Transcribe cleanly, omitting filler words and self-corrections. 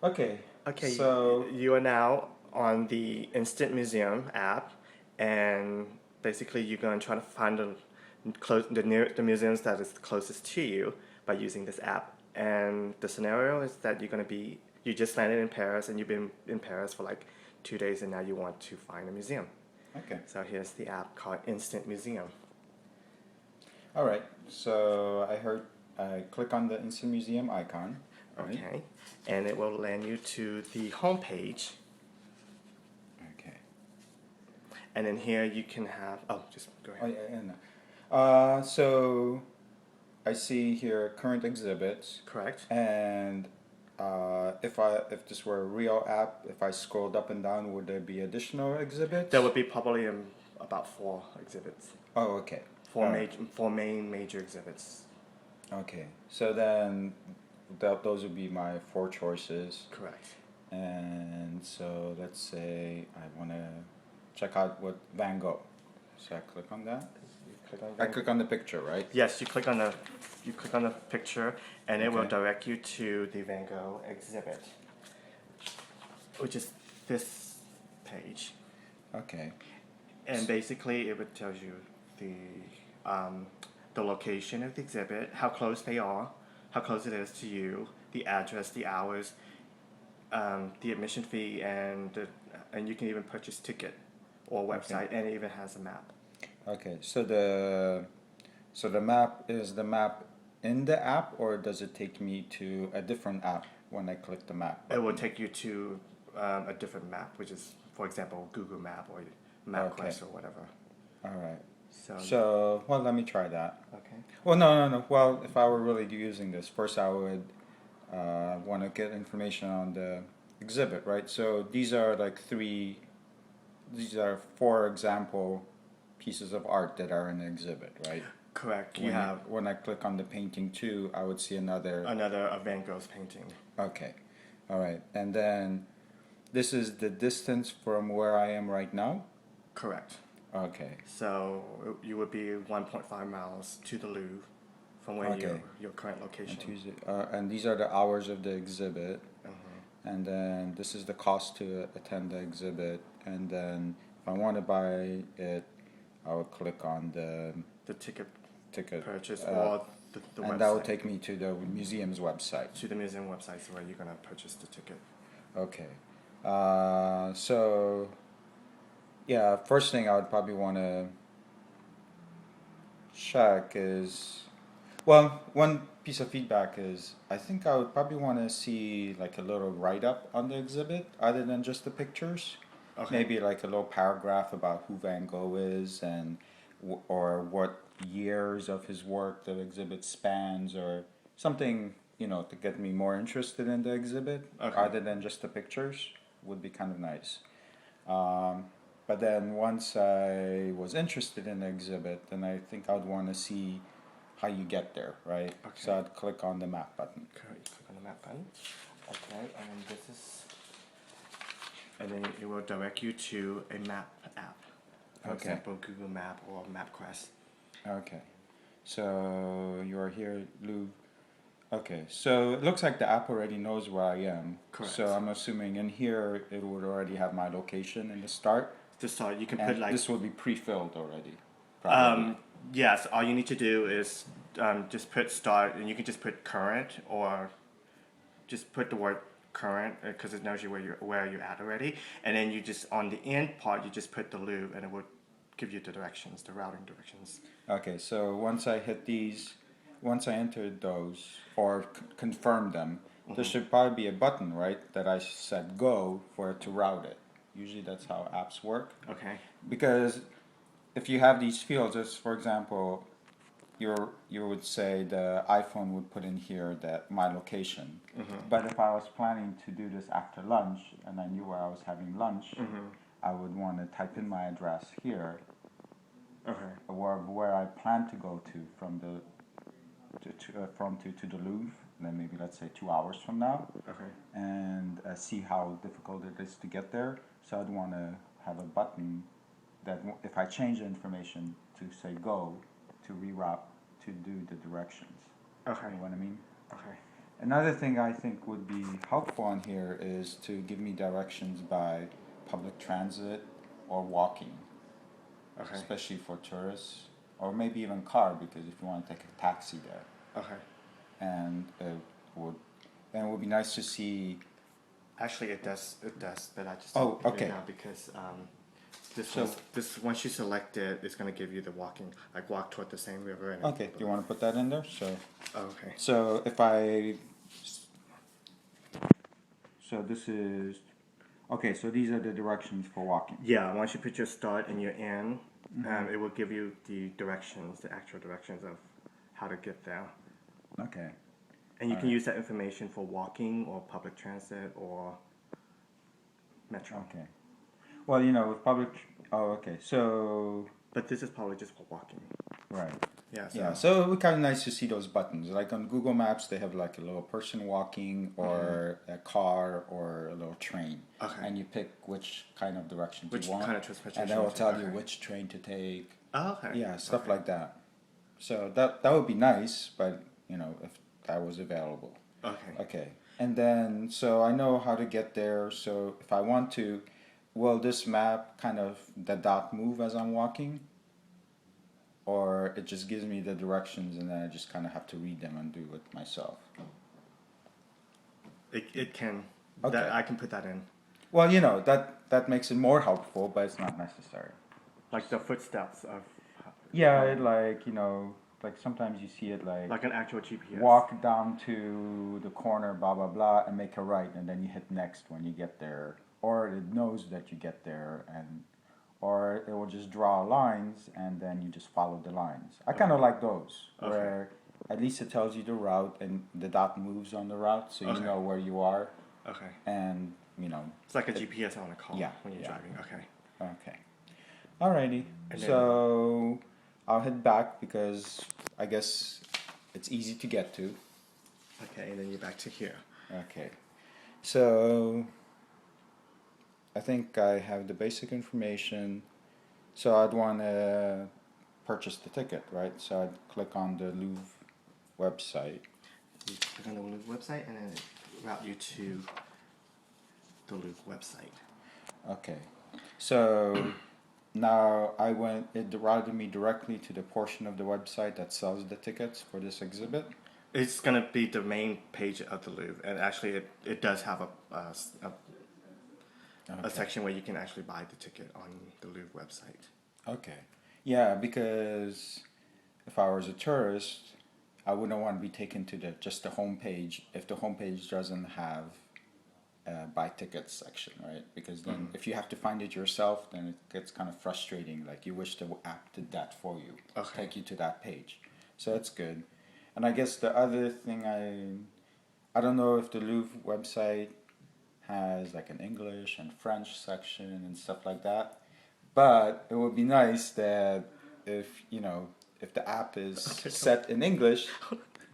Okay, Okay, so you are now on the Instant Museum app, and basically you're going to try to find the museums that is closest to you by using this app. And the scenario is that you just landed in Paris and you've been in Paris for like 2 days, and now you want to find a museum. okay, So here's the app called Instant Museum. all right. So I click on the Instant Museum icon, right? Okay, and it will land you to the home page. Okay. And then here you can have, just go Oh ahead. yeah, yeah, no. So I see here current exhibits, Correct? and if this were a real app, if I scrolled up and down, would there be additional exhibits? There would be probably about four exhibits, Oh, okay. All right. four main major exhibits. Okay. So then, those would be my four choices. Correct. And so let's say I want to check out what Van Gogh. So I click on that. You click on I click on the picture, right? Yes, you click on the picture, and it will Okay. direct you to the Van Gogh exhibit, which is this page. Okay. And basically, it would tell you the location of the exhibit, how close they are, how close it is to you, the address, the hours, the admission fee, and you can even purchase ticket or website, and it even has a map. Okay. So the map is the map in the app, or does it take me to a different app when I click the map It will button? take you to a different map, which is, for example, Google Map or Okay. MapQuest or whatever. All right. So, So, well, let me try that. okay. Well, no. Well, if I were really using this, first I would want to get information on the exhibit, right? So these are four example pieces of art that are in the exhibit, right? Correct. You have When I click on the painting too, I would see another. another of Van Gogh's painting. Okay, all right, and then this is the distance from where I am right now. Correct. Okay, So you would be 1.5 miles to the Louvre from where okay, your current and location. Tuesday, and these are the hours of the exhibit, Uh-huh. and then this is the cost to attend the exhibit, and then if I want to buy it, I would click on the The ticket ticket, purchase uh, or the and website. that will take me to the museum's website. To the museum website where you're gonna purchase the ticket. Okay, so yeah, first thing I would probably want to check is, well, one piece of feedback is I think I would probably want to see like a little write up on the exhibit other than just the pictures. Okay. Maybe like a little paragraph about who Van Gogh is and or what years of his work the exhibit spans or something, to get me more interested in the exhibit Okay. other than just the pictures would be kind of nice. Um, but then once I was interested in the exhibit, then I think I'd want to see how you get there, right? Okay. So I'd click on the map button. Okay, you click on the map button. Okay, and then it will direct you to a map app. For Okay. example, Google Map or MapQuest. Okay. So you're here, Louvre. Okay, so it looks like the app already knows where I am. Correct. So I'm assuming in here it would already have my location in the start. To start, you can And put like this will be pre-filled already, probably. yes. All you need to do is just put start, and you can just put current or just put the word current because it knows you where you're at already, and then you just on the end part you just put the Louvre, and it will give you the directions, the routing directions. Okay, so once I entered those or confirmed them, there should probably be a button, right, that I said go for it to route it. Usually that's how apps work. Okay. Because if you have these fields, as for example, you would say the iPhone would put in here that my location. But if I was planning to do this after lunch and I knew where I was having lunch, I would want to type in my address here, Okay. where I plan to go to from the to the Louvre. Then maybe let's say 2 hours from now, Okay. and see how difficult it is to get there. So I'd want to have a button that if I change the information to say go, to reroute to do the directions. Okay. You know what I mean? Okay. Another thing I think would be helpful on here is to give me directions by public transit or walking, Okay. especially for tourists, or maybe even car because if you want to take a taxi there, Okay. and would and it would be nice to see. Actually, it does. It does, but I just Oh, didn't put okay. it now because this So- this once you select it, it's gonna give you the walking like walk toward the Seine River. And Okay, do you want to put that in there? So, Oh, okay. so if I, so this is, okay. So these are the directions for walking. Yeah, once you put your start and your end, Mm-hmm. it will give you the directions, the actual directions of how to get there. Okay. And you can Alright. use that information for walking or public transit or metro. Okay. Well, you know, with public. Oh, okay. So But this is probably just for walking. right. Yeah. So, Yeah, so it would be kind of nice to see those buttons. Like on Google Maps, they have like a little person walking, or a car, or a little train. Okay. And you pick which kind of direction Which you want, kind of transportation and that will to- tell you okay. which train to take. Oh, okay. Yeah, stuff Okay. like that. So that would be nice, but you know, if that was available. Okay. Okay. And then, so I know how to get there. So if I want to, will this map kind of the dot move as I'm walking? Or it just gives me the directions and then I just kind of have to read them and do it myself? It can. Okay. That I can put that in. Well, you know, that makes it more helpful, but it's not necessary. Like the footsteps of. Yeah, it like, you know, like sometimes you see it Like an actual GPS. walk down to the corner, blah, blah, blah, and make a right, and then you hit next when you get there. Or it knows that you get there, and or it will just draw lines, and then you just follow the lines. I kind of like those, Okay. where at least it tells you the route, and the dot moves on the route, so you Okay. know where you are, Okay. and, you know, It's like a GPS on a car Yeah, when you're yeah. driving. Okay. okay. Alrighty, And then- so I'll head back, because I guess it's easy to get to. Okay, and then you're back to here. Okay, so I think I have the basic information. So I'd want to purchase the ticket, right? So I'd click on the Louvre website. You click on the Louvre website, and then it route you to the Louvre website. Okay, so now it routed me directly to the portion of the website that sells the tickets for this exhibit. It's gonna be the main page of the Louvre, and actually, it does have a Okay. section where you can actually buy the ticket on the Louvre website. Okay. Yeah, because if I was a tourist, I wouldn't want to be taken to just the homepage if the homepage doesn't have a buy tickets section, right? Because then if you have to find it yourself, then it gets kind of frustrating. Like you wish the app did that for you, Okay. take you to that page. So that's good. And I guess the other thing I don't know if the Louvre website has like an English and French section and stuff like that. But it would be nice that if, you know, if the app is Okay. set in English,